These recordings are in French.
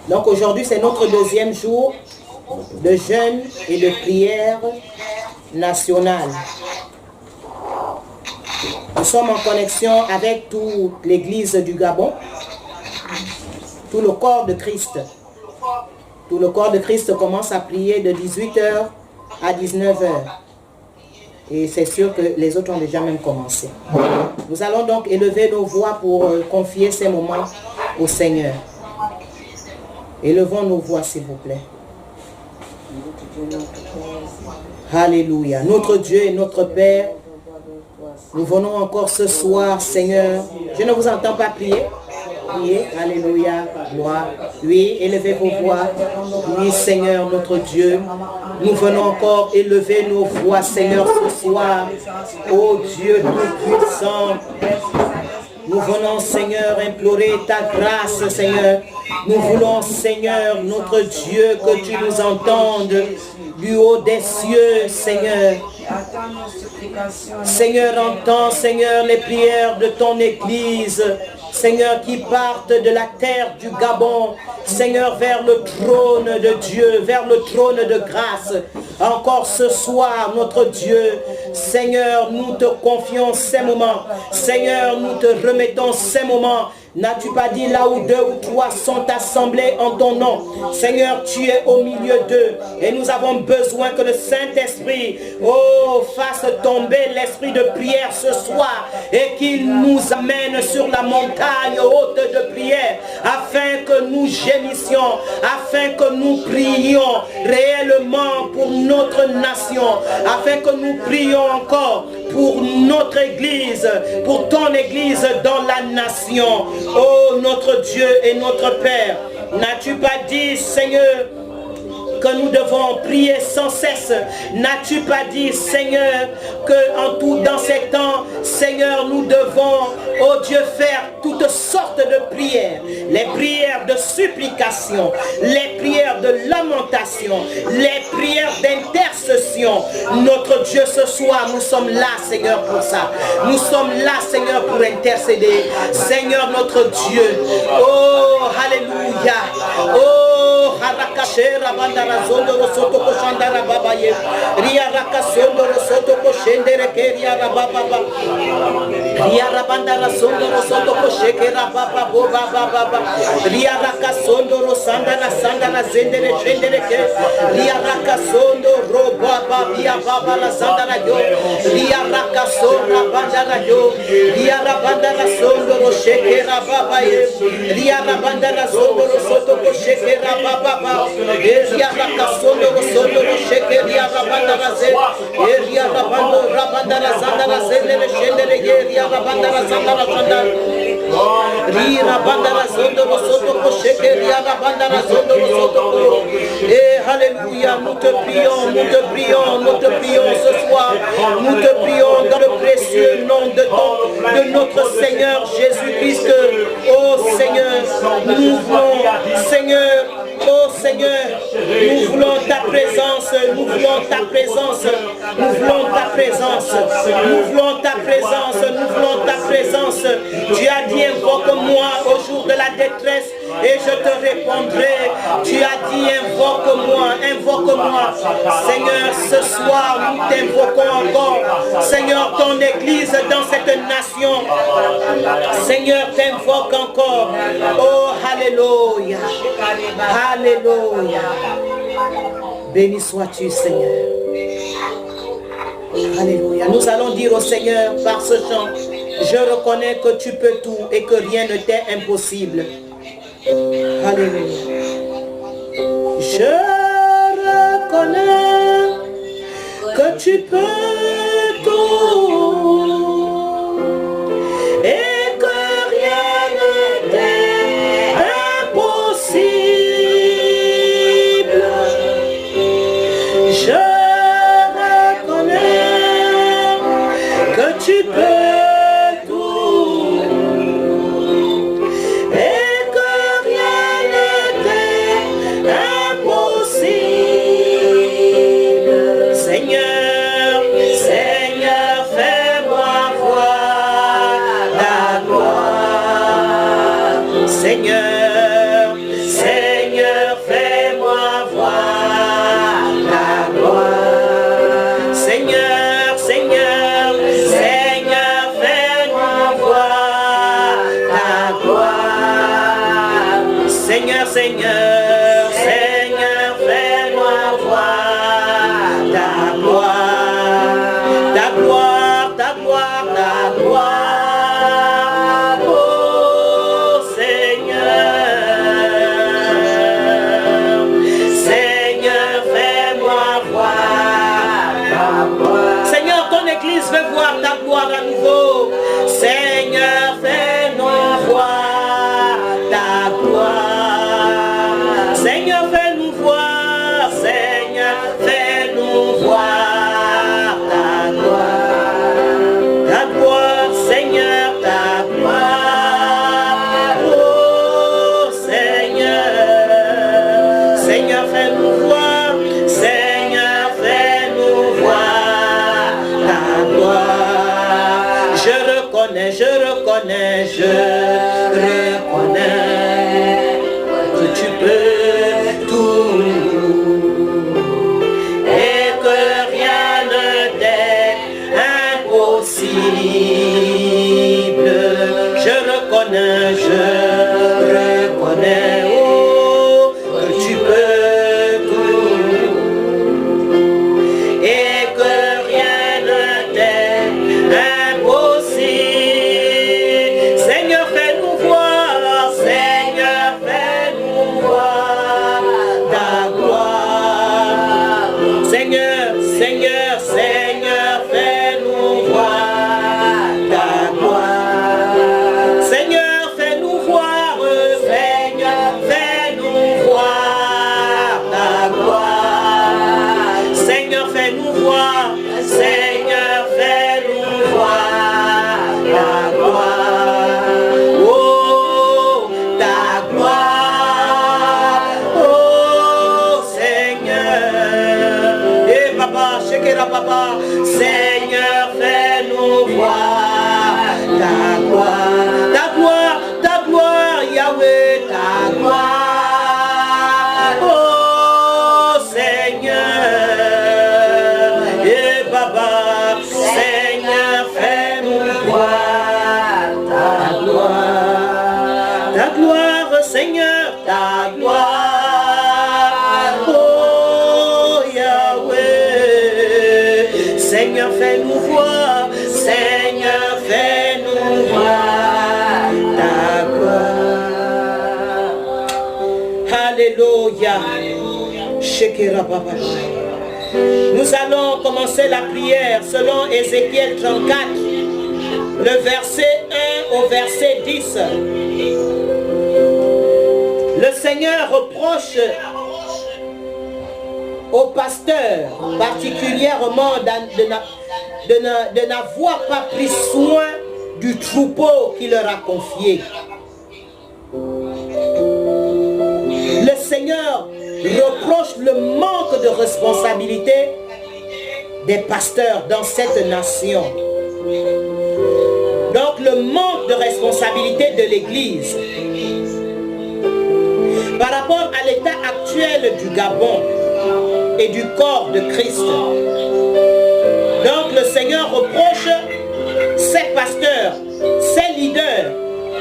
Donc aujourd'hui, c'est notre deuxième jour de jeûne et de prière nationale. Nous sommes en connexion avec toute l'église du Gabon, tout le corps de Christ. Tout le corps de Christ commence à prier de 18h à 19h. Et c'est sûr que les autres ont déjà même commencé. Nous allons donc élever nos voix pour confier ces moments au Seigneur. Élevons nos voix, s'il vous plaît. Alléluia. Notre Dieu et notre Père, nous venons encore ce soir, Seigneur. Je ne vous entends pas prier. Priez. Alléluia. Gloire. Oui, élevez vos voix. Oui, Seigneur, notre Dieu. Nous venons encore élever nos voix, Seigneur, ce soir. Ô Dieu tout-puissant. Nous venons, Seigneur, implorer ta grâce, Seigneur. Nous voulons, Seigneur, notre Dieu, que tu nous entendes du haut des cieux, Seigneur. Seigneur, entends, Seigneur, les prières de ton Église. Seigneur, qui partent de la terre du Gabon, Seigneur, vers le trône de Dieu, vers le trône de grâce. Encore ce soir, notre Dieu, Seigneur, nous te confions ces moments. Seigneur, nous te remettons ces moments. N'as-tu pas dit là où 2 ou 3 sont assemblés en ton nom? Seigneur, tu es au milieu d'eux. Et nous avons besoin que le Saint-Esprit, fasse tomber l'esprit de prière ce soir. Et qu'il nous amène sur la montagne haute de prière. Afin que nous gémissions. Afin que nous prions réellement pour notre nation. Afin que nous prions encore pour notre Église. Pour ton Église dans la nation. Oh notre Dieu et notre Père, n'as-tu pas dit, Seigneur, que nous devons prier sans cesse? N'as-tu pas dit, Seigneur, que en tout dans ces temps, Seigneur, nous devons, oh Dieu, faire toutes sortes de prières, les prières de supplication, les prières de lamentation, les prières d'intercession. Notre Dieu, ce soir, nous sommes là, Seigneur, pour ça. Nous sommes là, Seigneur, pour intercéder. Seigneur, notre Dieu. Oh, alléluia. Oh, harakashera bandara zondoro soto koshandara babaye. Ria rakasondoro soto koshendere keria rababa. Ria rabandara sondoro soto koshekera baba baba. Ria rakasondoro sandara zendere shendere ke. Ria rakasondo roba bia baba la sandara yo. Ria rakasora bandara yo. Ria rabandara sondoro shekera baba ye. Ria rabandara sondoro soto koshekera baba. Ria rakasondoro sondoro shekeria rabandara ze. Ria rabandara sandara zendere shendere ke. Ria rabandara sandara sandara. Ria rabandara sondoro soto koshekeria rabandara sondoro soto. Et alléluia, nous te prions ce soir. Nous te prions dans le précieux nom de notre Seigneur Jésus-Christ. Oh Seigneur, nous voulons, Seigneur, oh Seigneur, nous voulons ta présence, nous voulons ta présence, nous voulons ta présence, nous voulons ta présence, nous voulons ta présence. Tu as dit invoque-moi au jour de la détresse et je te répondrai. Tu as dit invoque-moi. Seigneur, ce soir nous t'invoquons encore. Seigneur, ton Église dans cette nation. Seigneur, t'invoque encore. Oh, alléluia. Alléluia. Béni sois-tu, Seigneur. Alléluia. Nous allons dire au Seigneur par ce chant, je reconnais que tu peux tout et que rien ne t'est impossible. Alléluia. Je reconnais que tu peux tout et que rien ne t'est impossible. Je reconnais que tu peux tout et que rien ne t'est impossible. Seigneur, Seigneur, fais-moi voir ta gloire. Seigneur, Seigneur, Seigneur, Seigneur, fais-moi voir ta gloire, ta gloire, ta gloire, ta gloire, oh Seigneur, Seigneur, fais-moi voir ta gloire. Seigneur, ton Église veut voir ta gloire à nouveau. Seigneur, fais-nous voir ta gloire. Seigneur, fais-nous voir. Seigneur, fais-nous voir ta gloire. Ta gloire, Seigneur, ta gloire. Oh Seigneur, Seigneur, fais-nous voir. Seigneur, fais-nous voir ta gloire. Je reconnais que tu peux tout et que rien ne t'est impossible. Je reconnais, oh, que tu peux tout et que rien ne t'est impossible. Seigneur, fais-nous voir, Seigneur, fais-nous voir ta gloire. Seigneur, Seigneur, Seigneur, fais-nous voir ta gloire. Seigneur, fais-nous voir, Seigneur, fais-nous voir ta gloire. Seigneur, fais-nous voir, Seigneur, fais-nous voir ta gloire. Oh, ta gloire, oh Seigneur. Et papa, Shekera papa, Seigneur, fais-nous voir ta gloire, ta gloire, Yahweh, ta gloire. Oh Seigneur, et papa, Seigneur, fais-nous voir ta gloire, Seigneur, ta gloire. Oh Yahweh, Seigneur, fais-nous voir, Seigneur, fais-nous voir ta gloire. Alléluia. Shekera Baba. Nous allons commencer la prière selon Ézéchiel 34, le verset 1 au verset 10. Le Seigneur reproche au pasteur particulièrement de n'avoir pas pris soin du troupeau qu'il leur a confié. Le Seigneur reproche le manque de responsabilité des pasteurs dans cette nation. Donc le manque de responsabilité de l'Église par rapport à l'état actuel du Gabon et du corps de Christ. Donc le Seigneur reproche ses pasteurs, ses leaders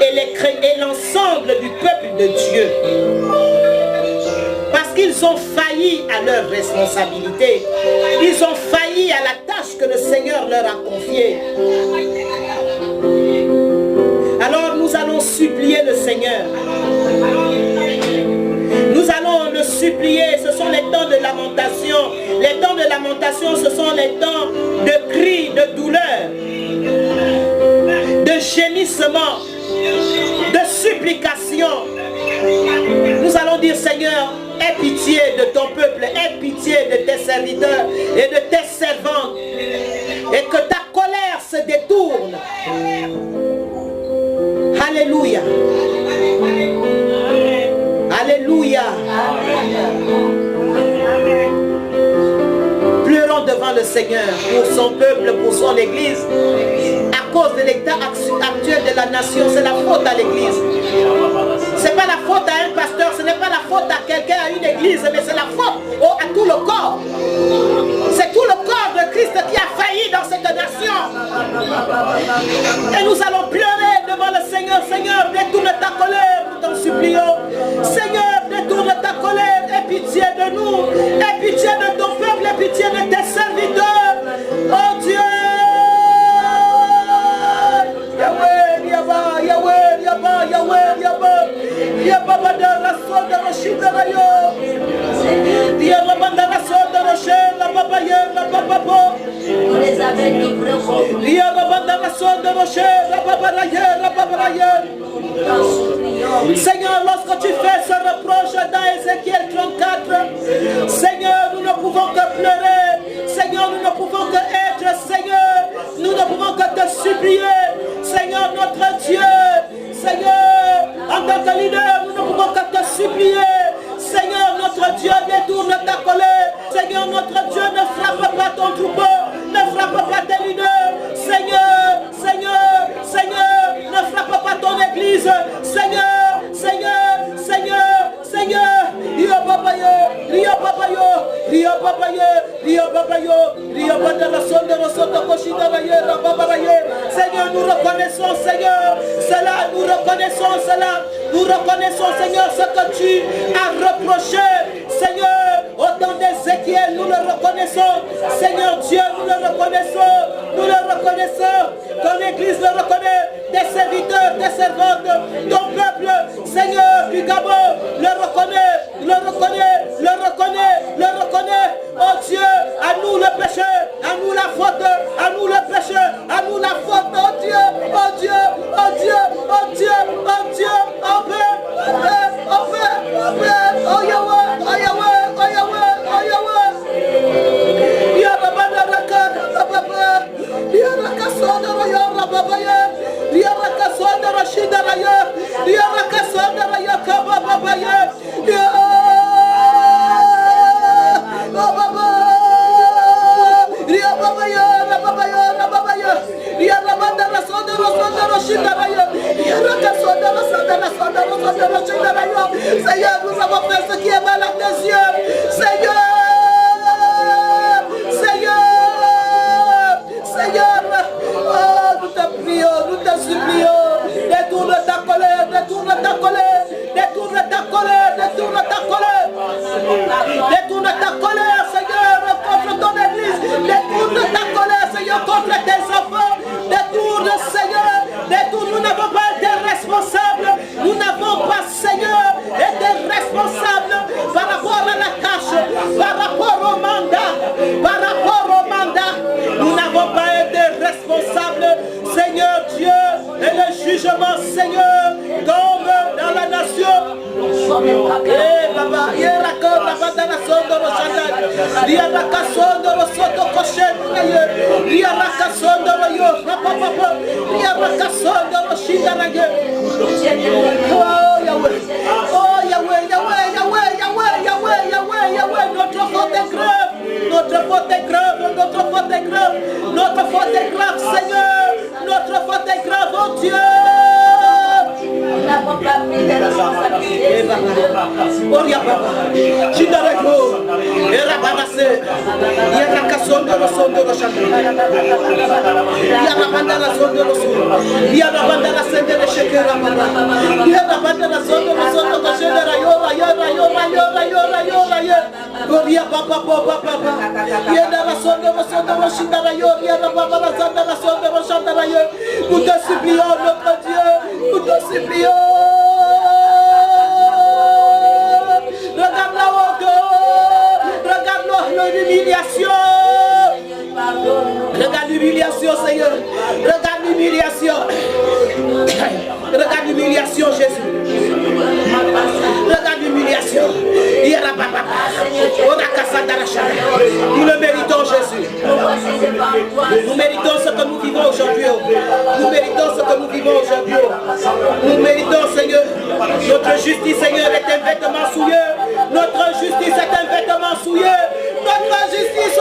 et l'ensemble du peuple de Dieu. Parce qu'ils ont failli à leur responsabilité. Ils ont failli à la tâche que le Seigneur leur a confiée. Alors nous allons supplier le Seigneur. Nous allons le supplier. Ce sont les temps de lamentation. Les temps de lamentation, ce sont les temps de cris, de douleur, de gémissement, de supplication. Nous allons dire, Seigneur, aie pitié de ton peuple, aie pitié de tes serviteurs et de tes servantes, et que ta colère se détourne. Alléluia. Alléluia. Pleurons devant le Seigneur pour son peuple, pour son Église. À cause de l'état actuel de la nation, c'est la faute à l'Église. Ce n'est pas la faute à un pasteur, ce n'est pas la faute à quelqu'un, à une Église, mais c'est la faute à tout le corps. C'est tout le corps de Christ qui a failli dans cette nation. Et nous allons pleurer devant le Seigneur. Seigneur, détourne ta colère, nous t'en supplions. Seigneur, Seigneur, lorsque tu fais ce reproche dans Ézéchiel 34, Seigneur, nous ne pouvons que pleurer. Seigneur, nous ne pouvons que être, Seigneur, nous ne pouvons que te supplier. Seigneur, notre Dieu, Seigneur, en tant que leader, nous ne pouvons que te supplier. Seigneur, notre Dieu, détourne ta colère. Seigneur, notre Dieu, ne frappe pas ton troupeau, ne frappe pas tes leaders. Seigneur, Seigneur, Seigneur, ne frappe pas ton église. Seigneur, Seigneur, Seigneur, Seigneur. Rio papayo, Rio papayo, Rio papayo, Rio papayo, Rio patarason de rosoto koshida rayera babaraye. Seigneur, nous reconnaissons, Seigneur, cela, nous reconnaissons cela. Nous reconnaissons, Seigneur, ce que tu as reproché. Seigneur, au temps d'Ézéchiel, nous le reconnaissons. Seigneur Dieu, nous le reconnaissons. Nous le reconnaissons. Ton église le reconnaît. Tes serviteurs, tes servantes, ton peuple, Seigneur du Gabon, le reconnaît, le reconnaît, le reconnaît, le reconnaît. Oh Dieu, à nous le péché, à nous la faute, à nous le péché, à nous la faute. Oh Dieu, oh Dieu, oh Dieu, oh Dieu, oh Dieu, oh Père, oh Père, oh Père, oh Yahweh, oh Yahweh, oh Yahweh, oh Yahweh. Yarabana Rababa, Yarakasona Rababaya, Yarakasona Rashidaya, Yarakasona Yakababaya, Seigneur, nous avons fait ce qui est mal à tes yeux. Seigneur, Seigneur, Seigneur, oh, nous te prions, nous te supplions. Détourne ta colère, détourne ta colère, détourne ta colère, détourne ta colère. Détourne ta colère, Seigneur, contre ton église. Détourne ta colère, Seigneur, contre tes enfants. Détourne, Seigneur, détourne. Nous n'avons pas été responsables. Nous n'avons pas, Seigneur, été responsables par rapport à la tâche, par rapport au mandat, par rapport au mandat. Nous n'avons pas été responsables, Seigneur Dieu, et le jugement, Seigneur, tombe dans la nation. Eh, Baba, Yeraka, la Bandana Sondo, Rochanda, Riaraka Sondo, Rosoto Koshen, Riaraka Sondo, Rapapapa, Riaraka Sondo, Roshinda, oh Yahweh, oh Yahweh, Yahweh, Yahweh, Yahweh, Yahweh, Yahweh, Yahweh, notre faute est grave, notre faute est grave, notre faute est grave, notre faute est grave, Seigneur, notre faute est grave, oh Dieu. Nous n'avons pas pris des responsabilités. Oh Yahweh, Chindareko, Erabanase, Yerakason de Roson de Rochanda, Yarabandana Son de Roson, Yarabandana Sende de Shekera, Yarabandana Son de Roson de Rochanda, Gloria Papa Papa Papa, Yarabandana Son de Roson de Rochanda, Yarabandana Son de Rochanda, nous te supplions, notre Dieu, nous te supplions. Regarde la honte, regarde l'humiliation. Regarde l'humiliation, Seigneur. Regarde l'humiliation. Regarde l'humiliation, Jésus. Regarde l'humiliation. Nous le méritons, Jésus. Nous méritons ce que nous vivons aujourd'hui. Nous méritons ce que nous vivons aujourd'hui. Nous méritons, Seigneur. Notre justice, Seigneur, est un vêtement souillé. Notre justice est un vêtement souillé. Notre justice.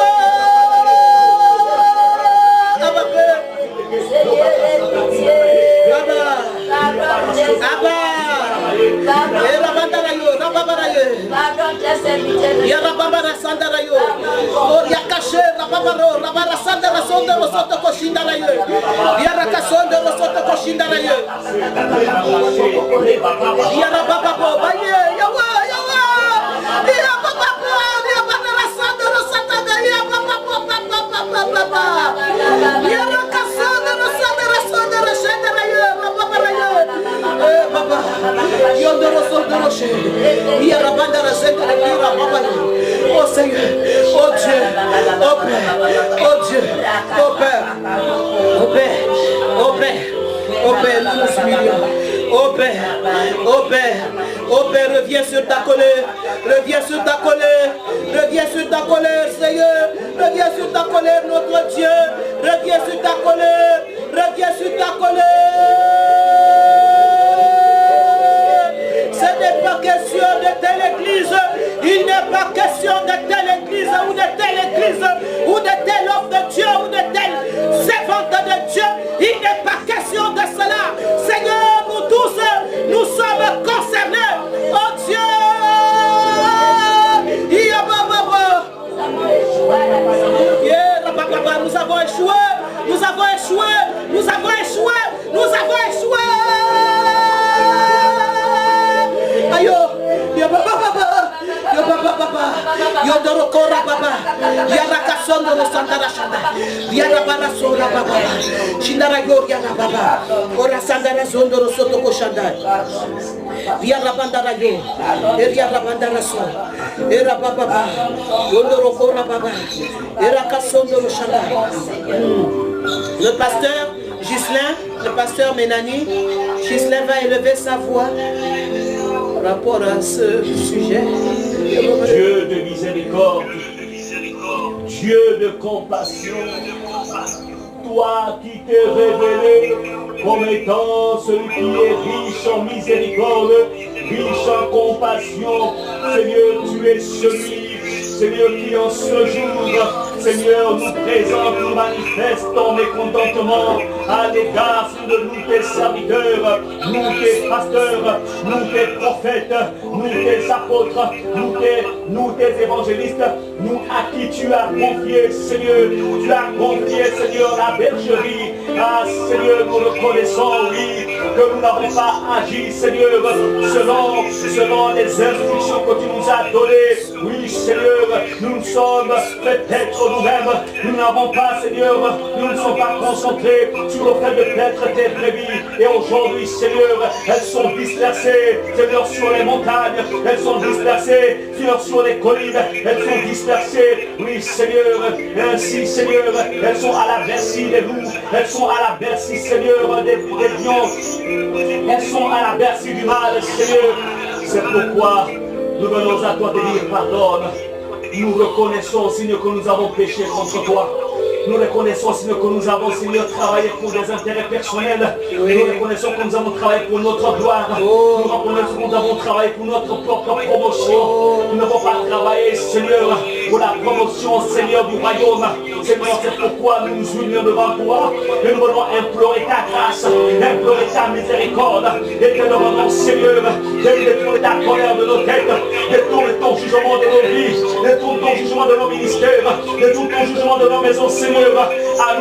Oh Seigneur, oh Dieu, oh Père, oh Dieu, oh Père, oh Père, oh Père, oh Père, nous nous humilions. Oh Père, oh Père, oh Père, reviens sur ta colère, reviens sur ta colère, reviens sur ta colère, Seigneur, reviens sur ta colère, notre Dieu, reviens sur ta colère, reviens sur ta colère. Ce n'est pas question de telle église, il n'est pas question de telle église ou de telle église ou de tel homme de Dieu ou de tel servante de Dieu, il n'est pas question de cela. Seigneur, nous tous, nous sommes concernés. Oh Dieu, nous avons échoué, nous avons échoué, nous avons échoué, nous avons échoué. Aïe, Yodorokora baba, Yarakason de Santara Shanda, Yarabara Sora baba, Shinara Yoriana baba, Ora Sandara Zondoro Sotoko Shanda, Yarabandara Yo, Yarabandara So, Era baba, Yodorokora baba, Erakason de Shanda. Le pasteur Ghislain, le pasteur Ménani, Ghislain va élever sa voix rapport à ce sujet. Dieu de miséricorde, Dieu de compassion, toi qui t'es révélé comme étant celui qui est riche en miséricorde, riche en compassion, Seigneur, tu es celui, Seigneur, qui en ce jour, Seigneur, nous présente, nous manifeste ton mécontentement à l'égard de nous, tes serviteurs, nous, tes pasteurs, nous, tes prophètes, nous, tes apôtres, nous, tes évangélistes, nous, à qui tu as confié, Seigneur, tu as confié, Seigneur, la bergerie. Ah, Seigneur, nous reconnaissons, oui, que nous n'avons pas agi, Seigneur, selon les instructions que tu nous as données. Oui, Seigneur, nous sommes peut-être nous-mêmes, nous n'avons pas, Seigneur, nous ne sommes pas concentrés sur le fait de paître tes brebis. Et aujourd'hui, Seigneur, elles sont dispersées, Seigneur, sur les montagnes, elles sont dispersées, Seigneur, sur les collines, elles sont dispersées. Oui, Seigneur, ainsi, Seigneur, elles sont à la merci des loups, elles sont à la merci, Seigneur, des lions, elles sont à la merci du mal, Seigneur. C'est pourquoi nous venons à toi te dire pardonne. Nous reconnaissons, Seigneur, que nous avons péché contre toi. Nous reconnaissons, Seigneur, que nous avons, Seigneur, travaillé pour des intérêts personnels. Oui. Nous reconnaissons que nous avons travaillé pour notre gloire. Oh. Nous reconnaissons que nous avons travaillé pour notre propre promotion. Oh. Nous n'avons pas travaillé, Seigneur, pour la promotion, Seigneur, du royaume. Seigneur, c'est pourquoi nous nous unions devant toi. Et nous voulons implorer ta grâce, implorer ta miséricorde. Et te demandons, Seigneur, de détourner ta colère de nos têtes, détourner ton jugement de nos vies, détourner ton jugement de nos ministères, détourner ton jugement de nos maisons, Seigneur. À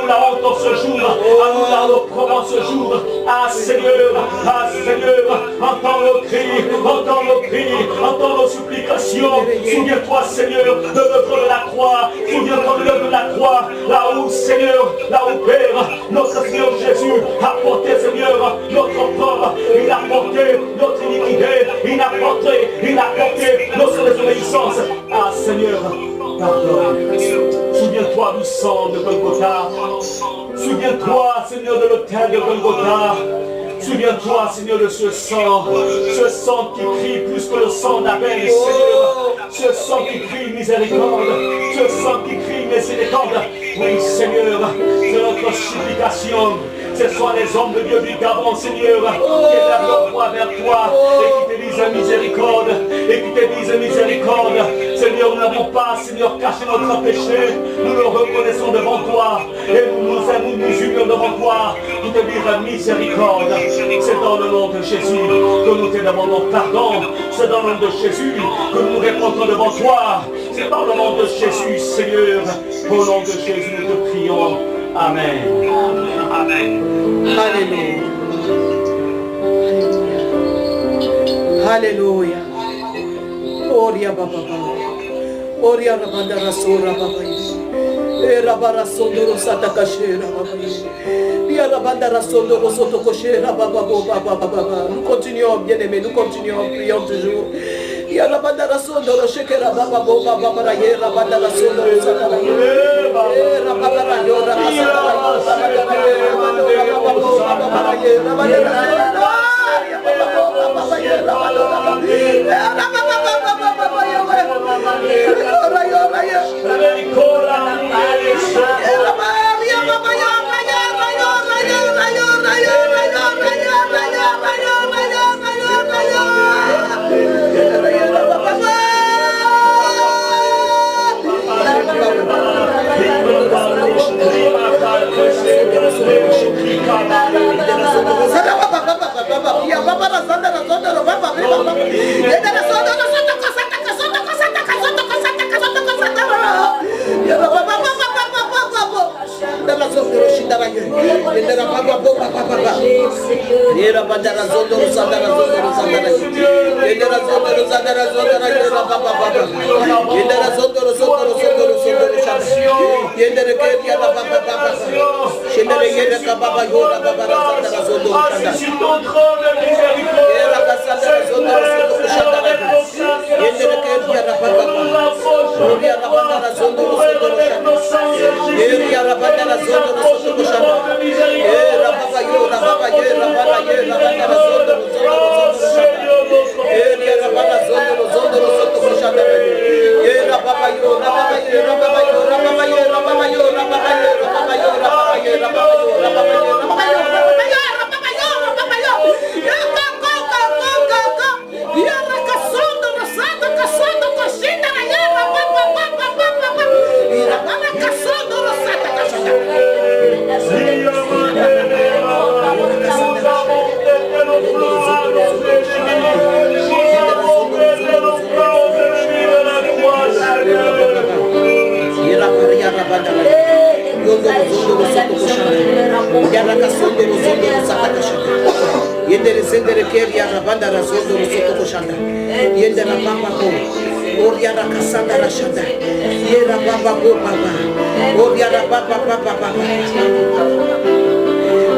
nous la honte en ce jour, à nous la reprendre en ce jour. Ah Seigneur, entends nos cris, entends nos cris, entends nos supplications. Souviens-toi, Seigneur, de l'œuvre de la croix. Souviens-toi de l'œuvre de la croix, là où, Seigneur, là où Père, notre Seigneur Jésus a porté, Seigneur, notre corps, il a porté notre iniquité, il a porté notre désobéissance. Ah Seigneur, pardonne. Souviens-toi du sang de Golgotha. Souviens-toi, Seigneur, de l'autel de Golgotha. Souviens-toi, Seigneur, de ce sang qui crie plus que le sang d'Abel, Seigneur. Ce sang qui crie miséricorde, ce sang qui crie miséricorde. Oui, Seigneur, c'est notre supplication. Ce sont les hommes de Dieu du Gabon, Seigneur, qui élèvent leur voix vers toi et qui te disent miséricorde, Seigneur, nous n'avons pas, Seigneur, caché notre péché, nous le reconnaissons devant toi et nous nous unions devant toi pour te dire miséricorde. C'est dans le nom de Jésus que nous te demandons pardon, c'est dans le nom de Jésus que nous répondons devant toi, c'est dans le nom de Jésus, Seigneur, au nom de Jésus nous te prions. Amen. Amen. Alléluia. Alléluia. Oria baba. Oria rabandara sora baba. Rabara sondoro satakashera baba. Bia rabandara sondoro sotokoshera baba baba. Nous continuons, bien-aimés, nous continuons, prions toujours. Ya rabandara sondoro shekera baba baba baba ya rabandara sondoro satakashera. Rabandara yora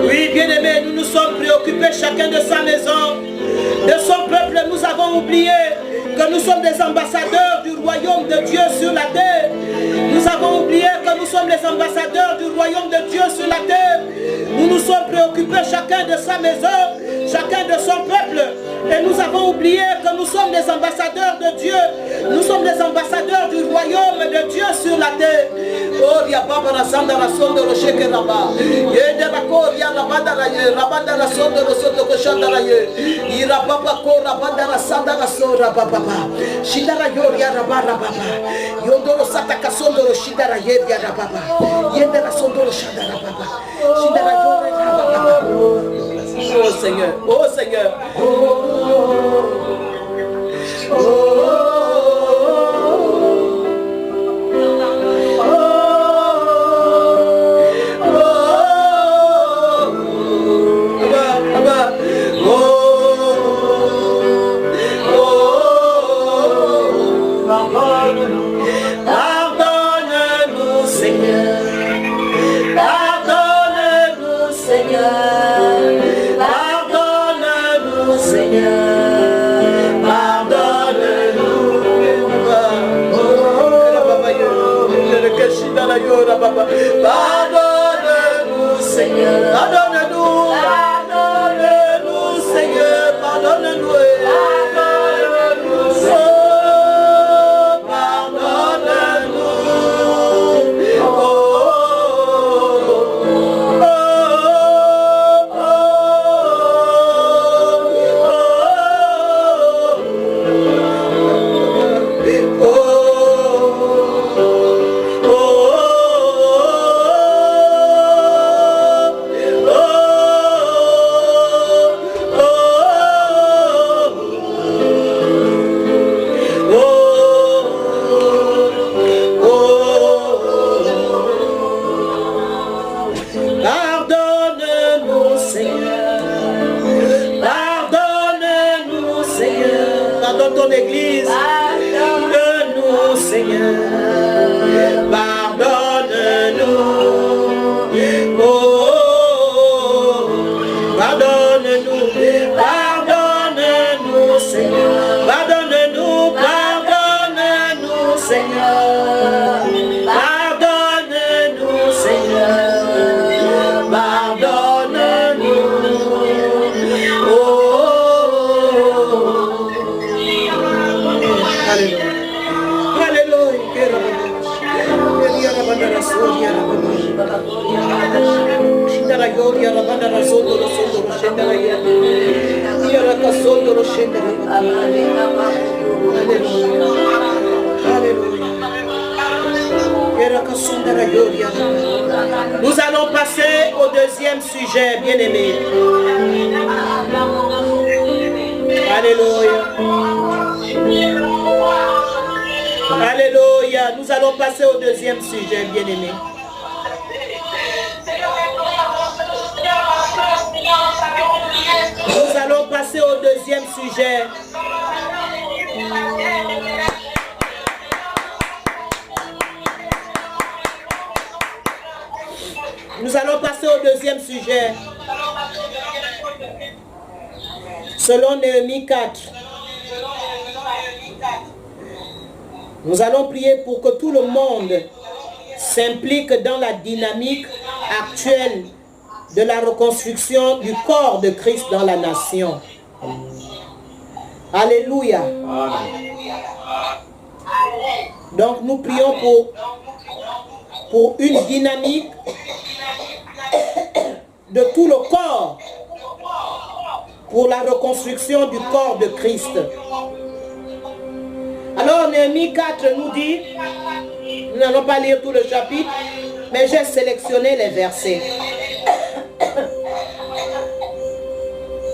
Oui, bien-aimés, nous nous sommes préoccupés chacun de sa maison, de son peuple. Nous avons oublié que nous sommes des ambassadeurs du royaume de Dieu sur la terre. Nous avons oublié que nous sommes les ambassadeurs du royaume de Dieu sur la terre. Nous nous sommes préoccupés chacun de sa maison, chacun de son peuple. Et nous avons oublié que nous sommes les ambassadeurs de Dieu. Nous sommes les ambassadeurs du royaume de Dieu sur la terre. Oh, ya baba la sanda la sondo lo sheke raba. Ye de la ko ya la banda la ye, la banda la sondo lo sondo ko shanda la ye. Ira baba ko la banda la sanda la so raba baba. Shinda la yo ya raba raba baba. Yondo lo sata ka sondo lo shinda la ye ya raba baba. Ye de la sondo lo shanda la baba. Shinda la yo ya raba baba. Oh Seigneur, oh Seigneur. Pardonne-nous, Seigneur. Pardonne-nous, Seigneur. Pardonne-nous, Seigneur. Pardonne-nous, Seigneur. Pardonne-nous. Pardonne-nous, Seigneur. Pardonne-nous. Oh Nous allons passer au deuxième sujet, bien-aimés. Alléluia. Alléluia. Nous allons passer au deuxième sujet, bien-aimés. Nous allons passer au deuxième sujet. Nous allons passer au deuxième sujet. Selon Néhémie 4. Nous allons prier pour que tout le monde s'implique dans la dynamique actuelle de la reconstruction du corps de Christ dans la nation. Alléluia. Donc nous prions pour une dynamique de tout le corps, pour la reconstruction du corps de Christ. Alors Néhémie 4 nous dit, nous n'allons pas lire tout le chapitre, mais j'ai sélectionné les versets.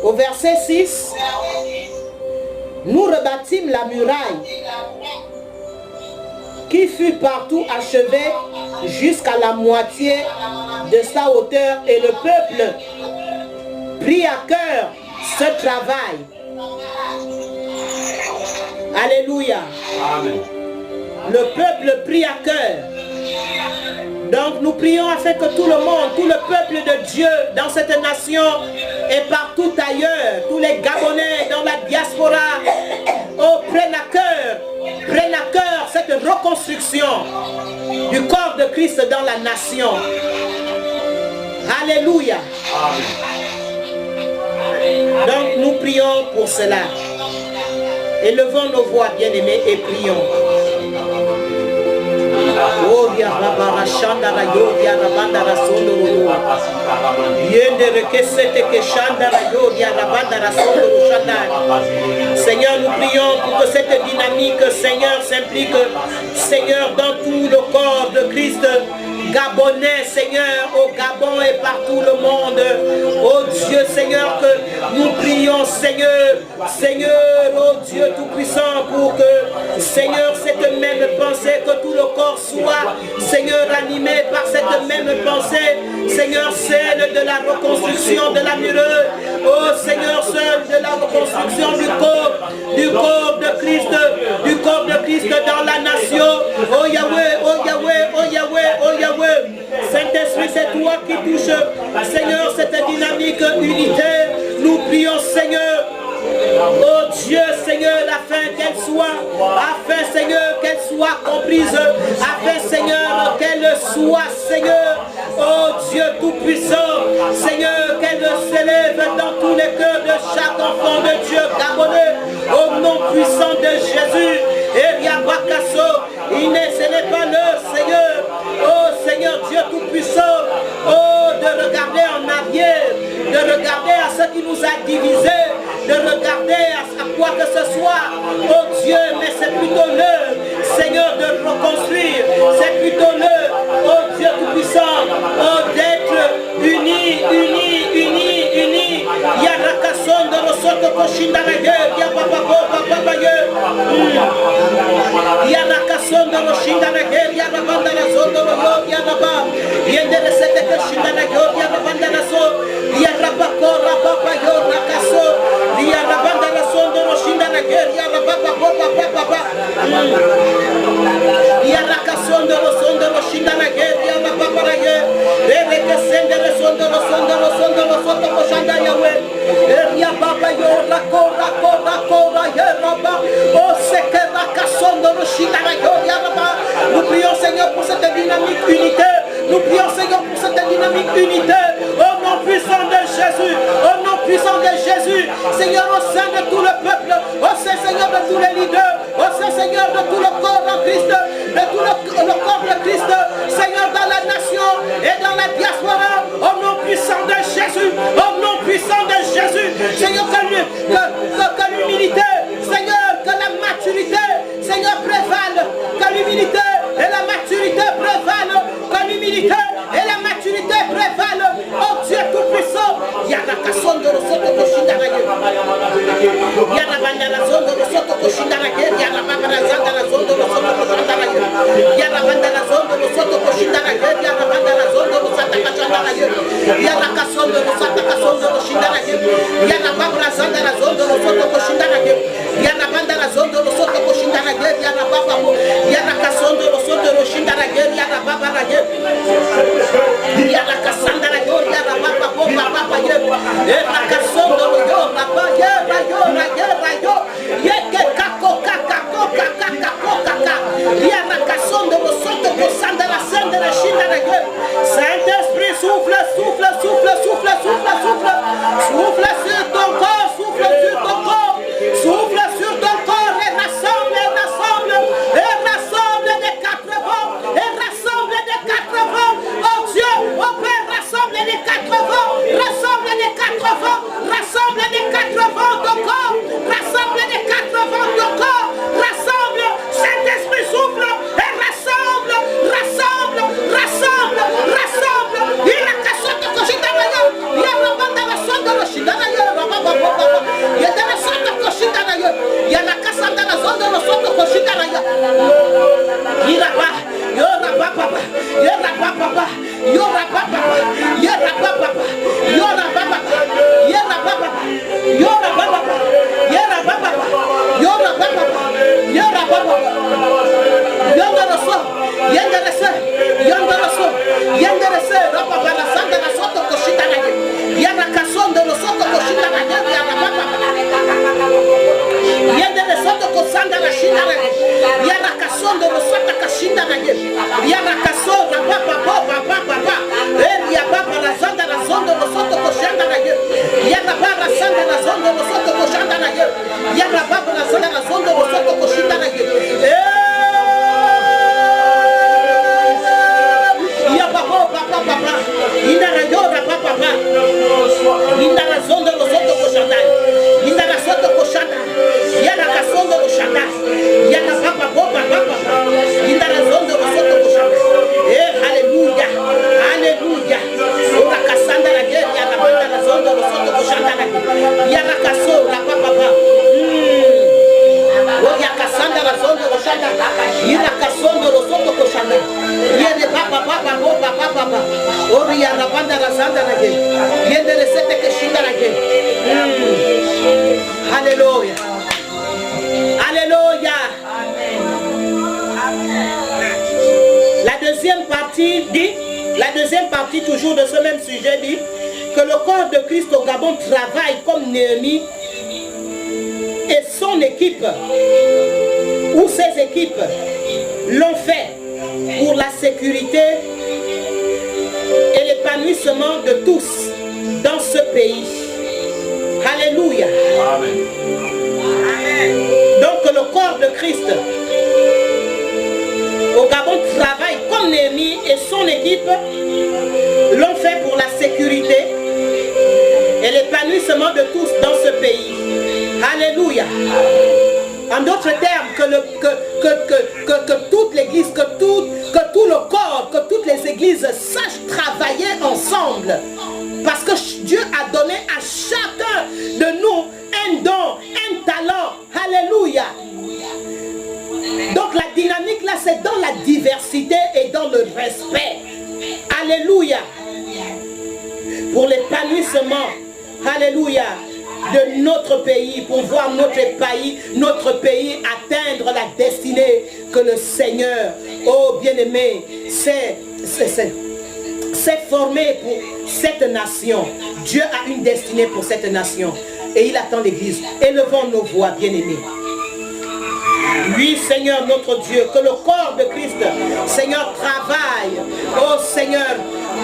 Au verset 6, nous rebâtîmes la muraille qui fut partout achevée jusqu'à la moitié de sa hauteur, et le peuple prit à cœur ce travail. Alléluia. Amen. Le peuple prit à cœur. Donc nous prions afin que tout le monde, tout le peuple de Dieu dans cette nation et partout ailleurs, tous les Gabonais dans la diaspora, prennent à cœur cette reconstruction du corps de Christ dans la nation. Alléluia. Donc nous prions pour cela. Élevons nos voix, bien-aimés, et prions. Oh, ya babara chandara yo, ya rabandara sondoro. Yende rekesete ke chandara yo, ya rabandara sondoro chandara. Seigneur, nous prions pour que cette dynamique, Seigneur, s'implique, Seigneur, dans tout le corps de Christ gabonais, Seigneur, au Gabon et partout le monde. Oh Dieu, Seigneur, que nous prions, Seigneur, oh Dieu Tout-Puissant, pour que, Seigneur, cette même pensée, que tout le corps soit, Seigneur, animé par cette même pensée, Seigneur, celle de la reconstruction de la muraille. Oh Seigneur, celle de la reconstruction du corps de Christ dans la nation. Oh Yahweh, oh Yahweh, oh Yahweh, oh Yahweh. Saint-Esprit, c'est toi qui touches, Seigneur, cette dynamique unitaire. Nous prions, Seigneur, oh Dieu, Seigneur, afin qu'elle soit comprise, afin, Seigneur, qu'elle soit, Seigneur, oh Dieu Tout-Puissant, Seigneur, qu'elle s'élève dans tous les cœurs de chaque enfant de Dieu gabonais, au nom puissant de Jésus. Et Yabakaso, ce n'est pas l'heure, Seigneur, oh Seigneur Dieu Tout-Puissant, oh, de regarder en arrière, de regarder à ce qui nous a divisés, de regarder à quoi que ce soit, oh Dieu, mais c'est plutôt l'heure, Seigneur, de reconstruire, c'est plutôt l'heure, oh Dieu Tout-Puissant, oh, d'être unis. Yarakason de Rosoto Koshindarage, Yababababaye, Yarakason de Roshindarage, Yarabandarazo, Yaraba, Yenderesete Koshindarage, Yarabandarazo, Yarabako, Rababayo, Rakaso, Yarabandarazo de Roshindarage, Yarabababababa, Yarakason de Roson de Roshindarage, Yarababaraye, Rekesen de Roson de Rosoto Koshanda Yahweh, Yababayo, Rako, Yaraba, oh, c'est que Rakason de Roshindarage, Yaraba. Nous prions, Seigneur, pour cette dynamique unitaire. Nous prions, Seigneur, pour cette dynamique unitaire. Au nom puissant de Jésus. Au nom puissant de Jésus. Seigneur, au sein de tout le peuple. Au sein, Seigneur, de tous les leaders. Au sein, Seigneur, de tout le corps en Christ. De tout le corps de Christ. Seigneur, dans la et dans la diaspora, au nom puissant de Jésus, au nom puissant de Jésus, Seigneur, que l'humilité, Seigneur, que la maturité, Seigneur, prévale, que l'humilité et la maturité prévalent, que l'humilité et la maturité prévalent, oh Dieu tout-puissant, Yarakasondo Soto Koshindarage, Yarabanda Zondo Soto Koshindarage, Yarabanda Zondo Soto Koshindarage, Yarabanda Zondo Soto Koshindarage, Yarabanda Zondo Soto Koshindarage, Yarakasondo Soto Koshindarage, Yarabanda Zondo Soto Koshindarage, Yarabanda Zondo Soto Koshindarage, Yarakasondo Soto Koshindarage, Yarababa Yarakasandarago, Yarababa, Yarakasondo Saint-Esprit, souffle, souffle, souffle, souffle, souffle, souffle, souffle sur ton corps, souffle sur ton corps, souffle sur ton corps et rassemble les quatre vents, et rassemble les quatre vents, oh Dieu, oh Père, rassemble les quatre vents, rassemble les quatre vents, rassemble les quatre vents de corps, rassemble les quatre vents de corps, rassemble, Saint-Esprit souffle, et rassemble, rassemble, rassemble, rassemble, il a cassé de Koshindaraya, il a rabanda la sonde de Koshindaraya, il a la sonde de Koshindaraya, il a la cassanda la sonde de Koshindaraya, il a pas, il a pas papa, il a pas papa, il a pas papa, il a pas papa, il a pas papa, il a pas papa, il a pas papa, il a pas papa, il a pas papa, il a pas papa, Alléluia. Alléluia. La deuxième partie toujours de ce même sujet dit que le corps de Christ au Gabon travaille comme Néhémie et son équipe ou ses équipes l'ont fait pour la sécurité et l'épanouissement de tous dans ce pays. Alléluia. Amen. Donc le corps de Christ au Gabon travaille comme Néhémie et son équipe l'ont fait pour la sécurité et l'épanouissement de tous dans ce pays. Alléluia. En d'autres termes, que toute l'église, que tout le corps, que toutes les églises sachent travailler ensemble. Parce que Dieu a donné à chacun de nous un don, un talent. Alléluia. Donc la dynamique là, c'est dans la diversité et dans le respect. Alléluia. Pour l'épanouissement, alléluia, de notre pays, pour voir notre pays atteindre la destinée que le Seigneur, oh bien-aimé, s'est formé pour cette nation. Dieu a une destinée pour cette nation et il attend l'église. Élevons nos voix, bien-aimés. Oui, Seigneur notre Dieu, que le corps de Christ, Seigneur, travaille. Oh Seigneur,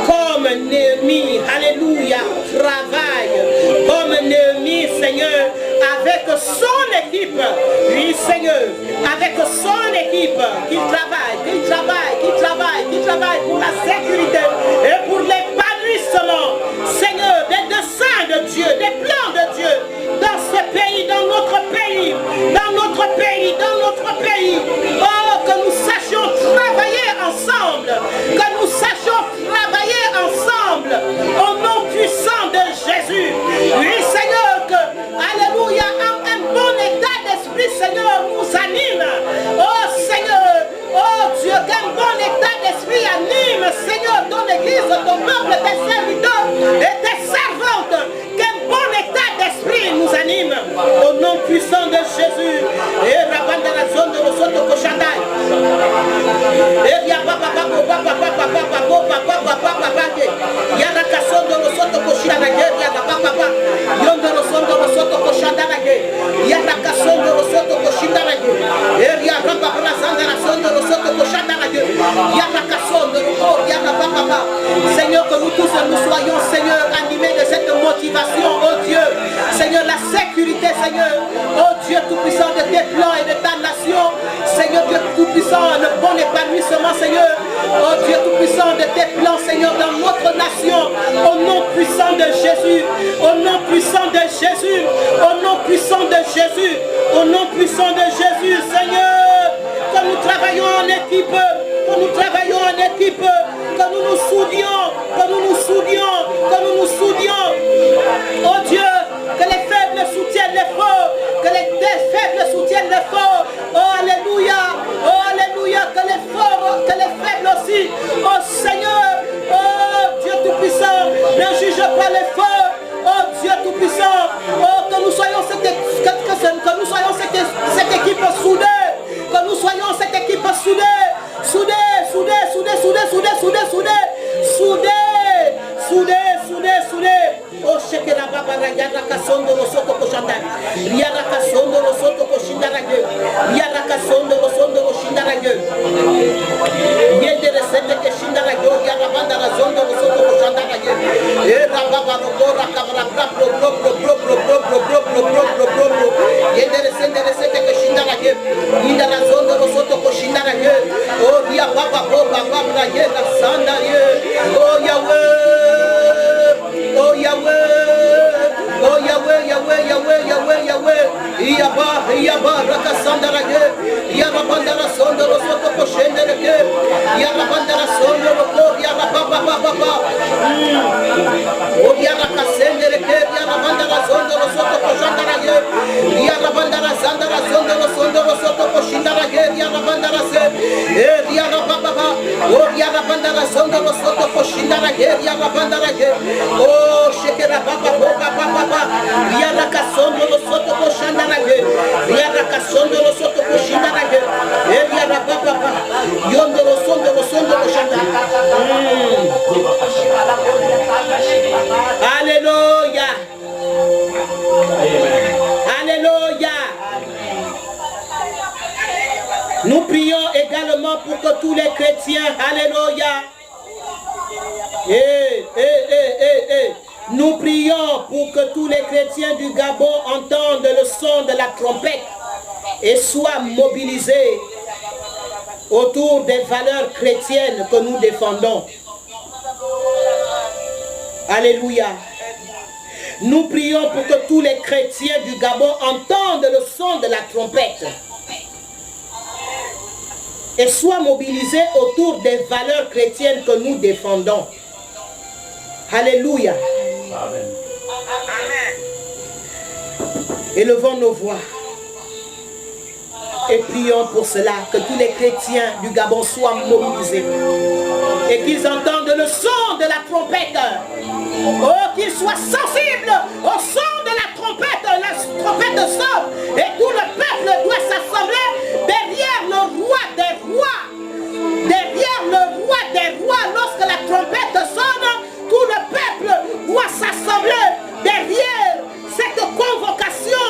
comme Néhémie, alléluia, travaille. Comme Néhémie, Seigneur, avec son équipe. Oui, Seigneur, avec son équipe, qu'il travaille, qui travaillent pour la sécurité et pour l'épanouissement, Seigneur, des desseins de Dieu, des plans de Dieu dans ce pays, dans notre pays, dans notre pays, dans notre pays. Oh, que nous sachions travailler ensemble, que nous sachions travailler ensemble au nom puissant de Jésus. Oui, Seigneur, que, alléluia, un bon état d'esprit, Seigneur, nous anime. Oh, Seigneur, oh Dieu, qu'un bon état d'esprit anime, Seigneur, ton église, ton peuple, tes serviteurs et tes servantes. Qu'un bon état d'esprit nous anime. Au nom puissant de Jésus. Et rabanda la zone de l'Osoto Koshandai. Et ya papa papa papa papa papa papa papa ya la cason de l'Osoto Koshandai. Ya la papa papa. Yon de l'Osoto Koshandai. Ya la cason de l'Osoto Koshandai. Et ya papa papa la zone de l'Osoto Koshandai. Ya la cason de l'Osoto. Ya la papa papa. Seigneur, que nous tous nous soyons, Seigneur, animés de cette motivation, oh Dieu. Seigneur, la sécurité, Seigneur, oh Dieu tout-puissant de tes plans et de ta nation, Seigneur Dieu tout-puissant, le bon épanouissement, Seigneur, oh Dieu tout-puissant de tes plans, Seigneur, dans notre nation, au nom puissant de Jésus, au nom puissant de Jésus, au nom puissant de Jésus, au nom puissant de Jésus, Seigneur, que nous travaillons en équipe, que nous travaillons en équipe, que nous nous soudions, que nous nous soudions, que nous nous soudions, oh Dieu, que les faibles soutiennent les forts, que les faibles soutiennent les forts. Oh alléluia, que les forts, que les faibles aussi. Oh Seigneur, oh Dieu tout-puissant, ne juge pas les forts. Oh Dieu tout-puissant, oh que nous soyons cette équipe soudée, que nous soyons cette équipe soudée. Oh shekera baba yara kasondo losoto koshanda. Yara kasondo losoto koshindarage. Yara kasondo losondo koshindarage. Yende resete ke shindarage. Yara banda la zondo losoto koshandarage. Era baba robora kabra bro. Yende resete ke shindarage. Yenda la zondo losoto koshindarage. Oh dia baba baba yera sandaye. Oh Yahweh. Oh Yahweh, oh Yahweh, Yahweh, Rakasandaraye, Yarabandara Sondo, Soto Koshendereke, Yarabandara Sondo, Yarababa, oh Yarakasendereke, Yarabandara Sondo, Soto Koshandaraye, Yarabandara Sandara Sondo, Soto Koshindarage, Yarabandara Se, Yarababa, oh Yarabandara Sondo, Soto Koshindarage, Yarabandaraye, oh Shekera Papa, Yarakasondo, Soto Koshandarage, Yarakasondo, Soto Koshindarage, Yarababa, Yondo, Sondo, Alléluia. Alléluia. Nous prions également pour que tous les chrétiens, alléluia. Nous prions pour que tous les chrétiens du Gabon entendent le son de la trompette et soient mobilisés autour des valeurs chrétiennes que nous défendons. Alléluia. Nous prions pour que tous les chrétiens du Gabon entendent le son de la trompette et soient mobilisés autour des valeurs chrétiennes que nous défendons. Alléluia. Amen. Élevons nos voix et prions pour cela, que tous les chrétiens du Gabon soient mobilisés et qu'ils entendent le son de la trompette. Oh, qu'ils soient sensibles au son de la trompette sonne, et tout le peuple doit s'assembler derrière le roi des rois. Derrière le roi des rois, lorsque la trompette sonne, tout le peuple doit s'assembler derrière cette convocation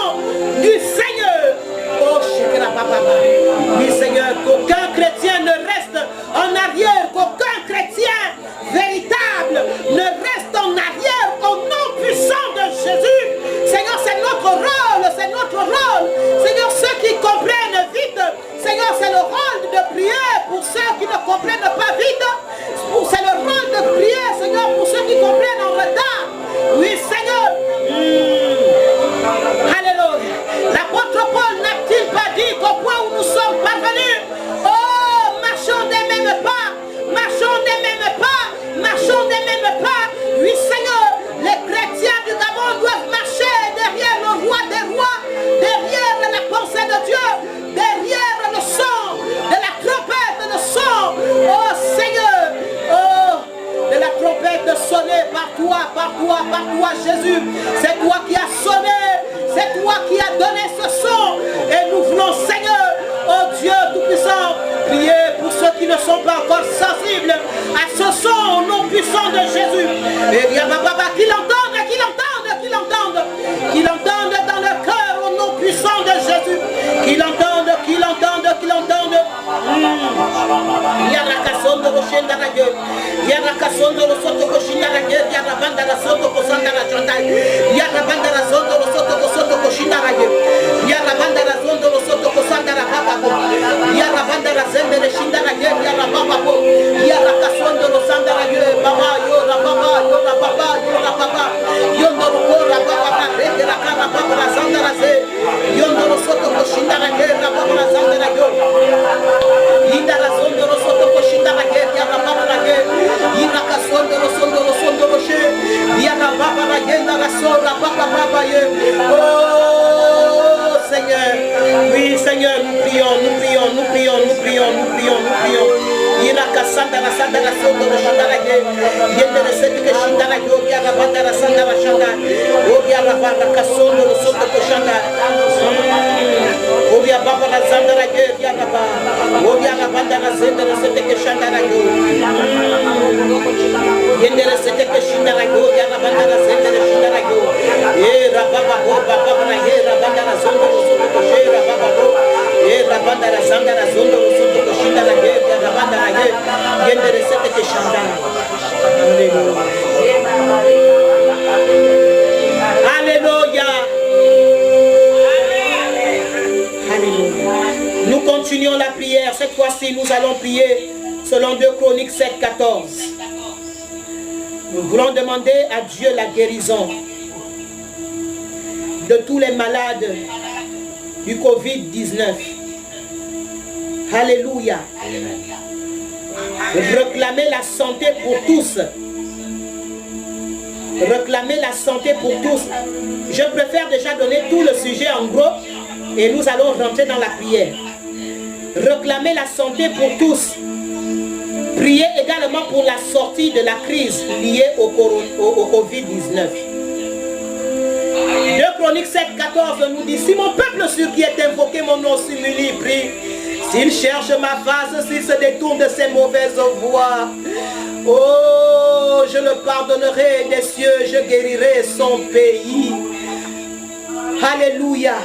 du Seigneur. Oh, oui, Seigneur, qu'aucun chrétien ne reste en arrière, qu'aucun chrétien véritable ne reste en arrière au nom puissant de Jésus. Seigneur, c'est notre rôle, c'est notre rôle. Seigneur, ceux qui comprennent vite, Seigneur, c'est le rôle de prier pour ceux qui ne comprennent pas vite. prier pour ceux qui ne sont pas encore sensibles à ce son au nom puissant de Jésus. Et qu'il entende, qu'il entende, qu'il entende, qu'il entende dans le cœur au nom puissant de Jésus. Qu'il entende, qu'il entende, qu'il entende. Yarakasondo Roshenda Radio, Yarakasondo Rosoto Koshinda Radio, Yarabanda Rasoto Kosanda Rajandai, Yarabanda Rasondo Rosoto Kosoto Koshinda Radio, Yarabanda Rasondo Rosoto Kosanda Rababo, Yarabanda Razende Reshinda Radio, Yarababo, Yarakasondo Rosanda Radio, Baba, Yorababa, Yorababa, Yorababa, Yondoro Rababa, Rende Rakara Baba Razanda Raze, Yondoro Soto Koshinda Radio, Rababa Razanda Radio. Linda la sonde lo sotto coscinda la guerra, la baba la guerra, Ina casonde lo sondo roche, Via la baba la guerra, la sola, baba ye. Oh Seigneur, oui Seigneur, nous prions, nous prions, nous prions, nous prions, nous prions, nous prions. Ina casanda la sonde lo scinda la guerra, Yende le sette che scinda la guerra, Via la banda la sanda la shanda, oh Via la banda casonde lo sotto coscinda. Oh Via baba la sanda la guerra, Via la baba. Oh Via la banda la senda la sette che shanda la guerra. Yende le sette che scinda la guerra, Via la banda la senda la scinda la guerra. Eh rababa ho baba la guerra, banda la sonda lo sotto cosce, rababa ho. Eh rabanda la sanda la sonda lo sotto coscinda la guerra, Via la banda la guerra. Yende le sette che shanda. Alléluia. Alléluia. Nous continuons la prière. Cette fois-ci, nous allons prier selon 2 Chroniques 7:14. Nous voulons demander à Dieu la guérison de tous les malades du Covid-19. Alléluia. Réclamer la santé pour tous. Réclamer la santé pour tous. Je préfère déjà donner tout le sujet en gros et nous allons rentrer dans la prière. Réclamer la santé pour tous. Prier également pour la sortie de la crise liée au Covid-19. 2 Chroniques 7:14 nous dit: si mon peuple sur qui est invoqué mon nom s'humilie, prie, s'il cherche ma face, s'il se détourne de ses mauvaises voies, oh, je le pardonnerai des cieux, je guérirai son pays. Alléluia.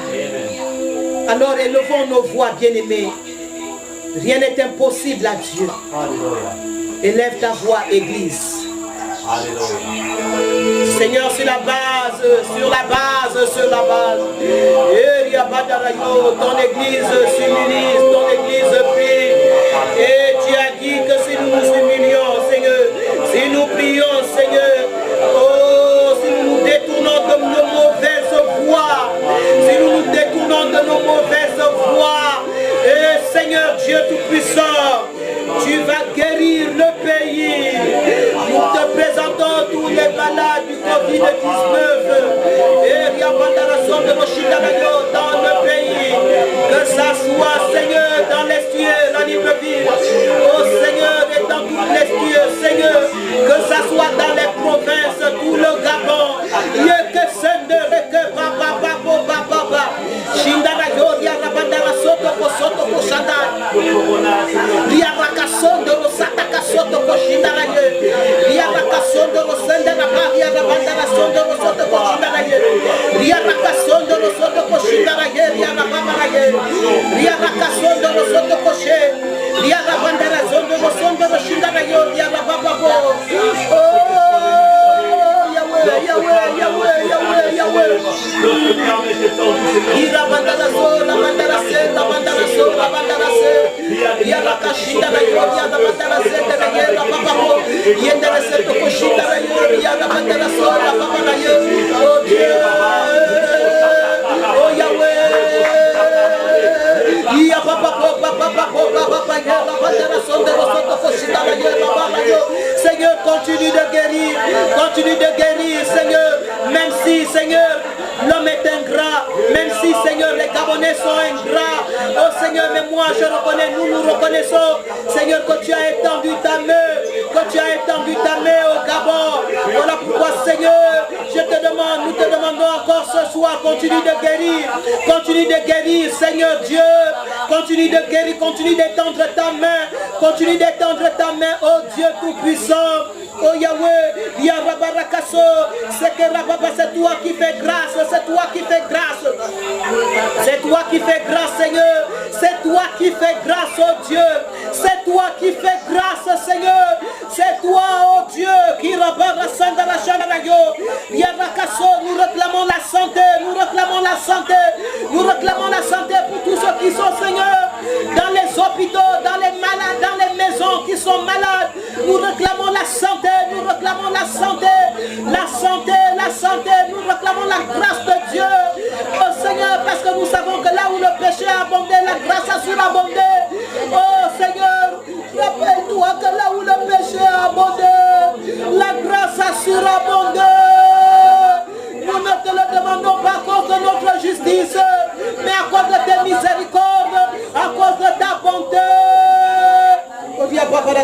Alors élevons nos voix, bien-aimés. Rien n'est impossible à Dieu. Alléluia. Élève ta voix, Église. Alléluia. Seigneur, sur la base. Ton Église s'humilie, ton Église prie. Et tu as dit que si nous nous humilions, Seigneur, si nous prions, Seigneur, oh, si nous nous détournons de nos mauvaises voies, si nous nous détournons de nos mauvaises voies, et Seigneur Dieu Tout-Puissant, tu vas guérir le pays. Nous te présentons tous les malades du Covid-19 et dans le pays. Que ça soit, Seigneur, dans les cieux, dans Libreville. Oh Seigneur, et dans tous les cieux, Seigneur. Que ça soit dans les provinces, tout le Gabon. Que Seigneur, que Papa. Shindarayo, Yarabandara Soto, Soto, Koshanda. Yarakasondo, Sataka Soto, Koshindarayo. Yarakasondo, Sendera, Yarabandara Soto, Soto, Koshindarayo. Yarakasondo, Soto, Koshindarayo, Yarabandarayo. Yarakasondo, Soto, Koshe. Yarabandara Sondo, Sondo, Koshindarayo, Yarababo. Oh, Yahweh. Irabandara sola, bandara seta, bandara sola, bandara seta. Yarakashinda la yoria, bandara seta, la yera, papa ho. Yendere seta koshinda la yoria, bandara sola, papa la yoria. Oh Dieu, oh Yahweh. Ia papa, bandara sola, koshinda la yera, papa la yoria. Seigneur, continue de guérir, Seigneur, même si, Seigneur, l'homme est ingrat, même si, Seigneur, les Gabonais sont ingrats. Oh Seigneur, mais moi je reconnais, nous reconnaissons, Seigneur, que tu as étendu ta main, au Gabon. Voilà pourquoi, Seigneur, nous te demandons encore ce soir, continue de guérir, Seigneur Dieu, Continue de guérir, continue d'étendre ta main. Continue d'étendre ta main, oh Dieu Tout-Puissant. Oh Yahweh, Yarabarakaso, c'est que Rababa, c'est toi qui fais grâce, c'est toi qui fais grâce. C'est toi qui fais grâce, Seigneur. C'est toi qui fais grâce, oh Dieu. C'est toi qui fais grâce, Seigneur. C'est toi, oh Dieu, qui Rabarasanda la Chandarayo. Yarakaso, nous réclamons la santé, nous réclamons la santé. Nous réclamons la santé pour tous ceux qui sont, Seigneur, dans les hôpitaux, dans les malades, dans les maisons qui sont malades. Nous réclamons la santé, nous réclamons la santé, la santé, la santé. Nous réclamons la grâce de Dieu. Oh Seigneur, parce que nous savons que là où le péché a abondé, la grâce a surabondé. Oh Seigneur, rappelle-toi que là où le péché a abondé, la grâce a surabondé. Nous ne te le demandons pas à cause de notre justice, mais à cause de tes miséricordes, à cause de ta bonté. Oh, viens, papa, la